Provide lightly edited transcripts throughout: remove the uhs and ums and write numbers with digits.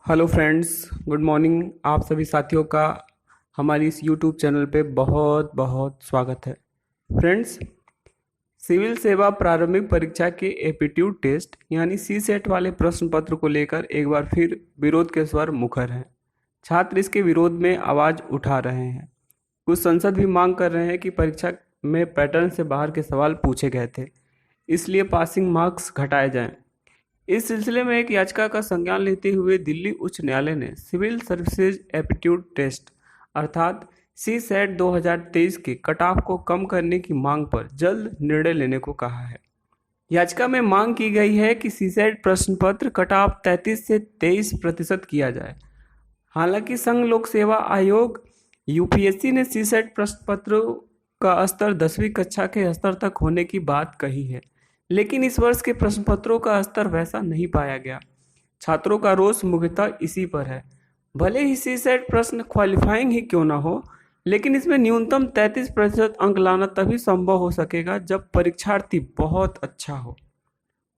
Hello friends, good morning. आप सभी साथियों का हमारी इस यूट्यूब चैनल पे बहुत बहुत स्वागत है। फ्रेंड्स, सिविल सेवा प्रारंभिक परीक्षा के एप्टीट्यूड टेस्ट यानी सी सेट वाले प्रश्न पत्र को लेकर एक बार फिर विरोध के स्वर मुखर हैं। छात्र इसके विरोध में आवाज उठा रहे हैं। कुछ संसद भी मांग कर रहे हैं कि परीक्षा में पैटर्न से बाहर के सवाल पूछे गए थे, इसलिए पासिंग मार्क्स घटाए जाएं। इस सिलसिले में एक याचिका का संज्ञान लेते हुए दिल्ली उच्च न्यायालय ने सिविल सर्विसेज एप्टीट्यूड टेस्ट अर्थात सी सेट 2023 के कट ऑफ को कम करने की मांग पर जल्द निर्णय लेने को कहा है। याचिका में मांग की गई है कि सी सेट प्रश्न पत्र कट ऑफ 33 से 23% किया जाए। हालांकि संघ लोक सेवा आयोग यूपीएससी ने सी सेट प्रश्न पत्रों का स्तर 10वीं कक्षा के स्तर तक होने की बात कही है, लेकिन इस वर्ष के प्रश्न पत्रों का स्तर वैसा नहीं पाया गया। छात्रों का रोष मुख्यतः इसी पर है। भले ही सी सेट प्रश्न क्वालिफाइंग ही क्यों ना हो, लेकिन इसमें न्यूनतम 33% अंक लाना तभी संभव हो सकेगा जब परीक्षार्थी बहुत अच्छा हो।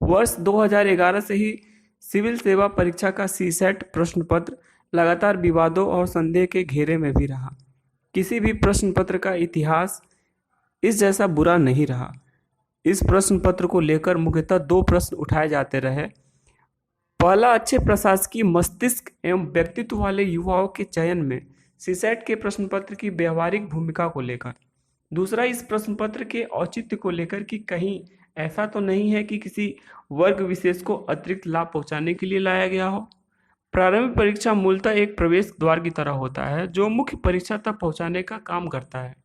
वर्ष 2011 से ही सिविल सेवा परीक्षा का सी सेट प्रश्न पत्र लगातार विवादों और संदेह के घेरे में भी रहा। किसी भी प्रश्न पत्र का इतिहास इस जैसा बुरा नहीं रहा। इस प्रश्न पत्र को लेकर मुख्यतः दो प्रश्न उठाए जाते रहे। पहला, अच्छे प्रशासकीय मस्तिष्क एवं व्यक्तित्व वाले युवाओं के चयन में सीसेट के प्रश्न पत्र की व्यवहारिक भूमिका को लेकर। दूसरा, इस प्रश्न पत्र के औचित्य को लेकर कि कहीं ऐसा तो नहीं है कि किसी वर्ग विशेष को अतिरिक्त लाभ पहुंचाने के लिए लाया गया हो। प्रारंभिक परीक्षा मूलतः एक प्रवेश द्वार की तरह होता है जो मुख्य परीक्षा तक पहुंचाने का काम करता है।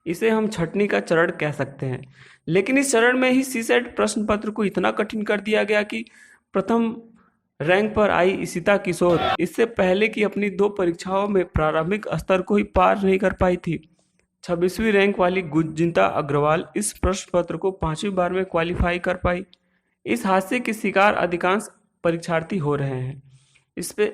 इसे हम छंटनी का चरण कह सकते हैं, लेकिन इस चरण में ही सी सेट प्रश्न पत्र को इतना कठिन कर दिया गया कि प्रथम रैंक पर आई इशिता किशोर इससे पहले की अपनी 2 परीक्षाओं में प्रारंभिक स्तर को ही पार नहीं कर पाई थी। 26वीं रैंक वाली गुंजिता अग्रवाल इस प्रश्न पत्र को 5वीं बार में क्वालिफाई कर पाई। इस हादसे के शिकार अधिकांश परीक्षार्थी हो रहे हैं। इस पे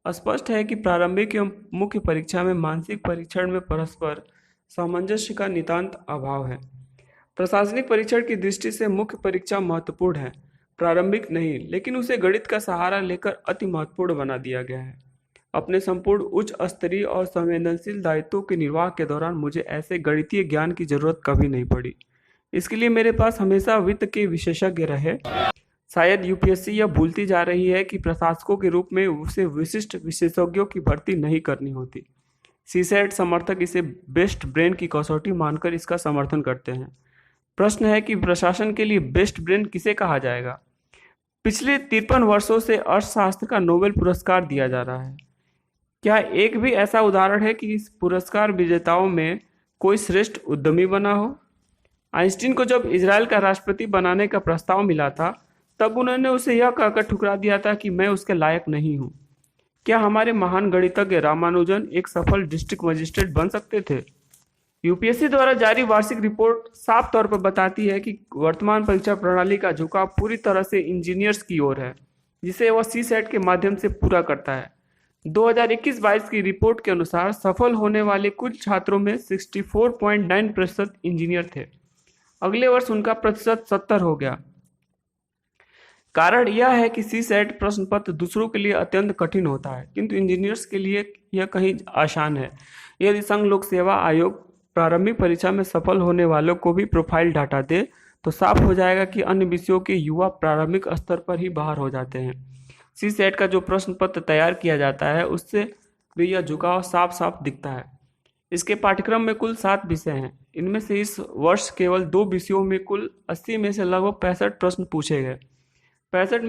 स्पष्ट है कि प्रारंभिक एवं मुख्य परीक्षा में मानसिक परीक्षण में परस्पर सामंजस्य का नितांत अभाव है। प्रशासनिक परीक्षण की दृष्टि से मुख्य परीक्षा महत्वपूर्ण है, प्रारंभिक नहीं, लेकिन उसे गणित का सहारा लेकर अति महत्वपूर्ण बना दिया गया है। अपने संपूर्ण उच्च स्तरीय और संवेदनशील दायित्वों के निर्वाह के दौरान मुझे ऐसे गणितीय ज्ञान की जरूरत कभी नहीं पड़ी। इसके लिए मेरे पास हमेशा वित्त के विशेषज्ञ रहे। शायद यूपीएससी यह भूलती जा रही है कि प्रशासकों के रूप में उसे विशिष्ट विशेषज्ञों की भर्ती नहीं करनी होती। सीसेट समर्थक इसे बेस्ट ब्रेन की कसौटी मानकर इसका समर्थन करते हैं। प्रश्न है कि प्रशासन के लिए बेस्ट ब्रेन किसे कहा जाएगा। पिछले 53 वर्षों से अर्थशास्त्र का नोबेल पुरस्कार दिया जा रहा है। क्या एक भी ऐसा उदाहरण है कि इस पुरस्कार विजेताओं में कोई श्रेष्ठ उद्यमी बना हो? आइंस्टीन को जब इजराइल का राष्ट्रपति बनाने का प्रस्ताव मिला था, तब उन्होंने उसे यह कहकर ठुकरा दिया था कि मैं उसके लायक नहीं हूँ। क्या हमारे महान गणितज्ञ रामानुजन एक सफल डिस्ट्रिक्ट मजिस्ट्रेट बन सकते थे? यूपीएससी द्वारा जारी वार्षिक रिपोर्ट साफ तौर पर बताती है कि वर्तमान परीक्षा प्रणाली का झुकाव पूरी तरह से इंजीनियर्स की ओर है, जिसे वह सी सेट के माध्यम से पूरा करता है। 2021-22 की रिपोर्ट के अनुसार सफल होने वाले कुल छात्रों में 64.9% इंजीनियर थे। अगले वर्ष उनका प्रतिशत 70 हो गया। कारण यह है कि सी सेट प्रश्न पत्र दूसरों के लिए अत्यंत कठिन होता है, किंतु इंजीनियर्स के लिए यह कहीं आसान है। यदि संघ लोक सेवा आयोग प्रारंभिक परीक्षा में सफल होने वालों को भी प्रोफाइल डाटा दे तो साफ हो जाएगा कि अन्य विषयों के युवा प्रारंभिक स्तर पर ही बाहर हो जाते हैं। सी सेट का जो प्रश्न पत्र तैयार किया जाता है उससे भी यह झुकाव साफ साफ दिखता है। इसके पाठ्यक्रम में कुल 7 विषय हैं। इनमें से इस वर्ष केवल 2 विषयों में कुल 80 में से लगभग 65 प्रश्न पूछे गए। 65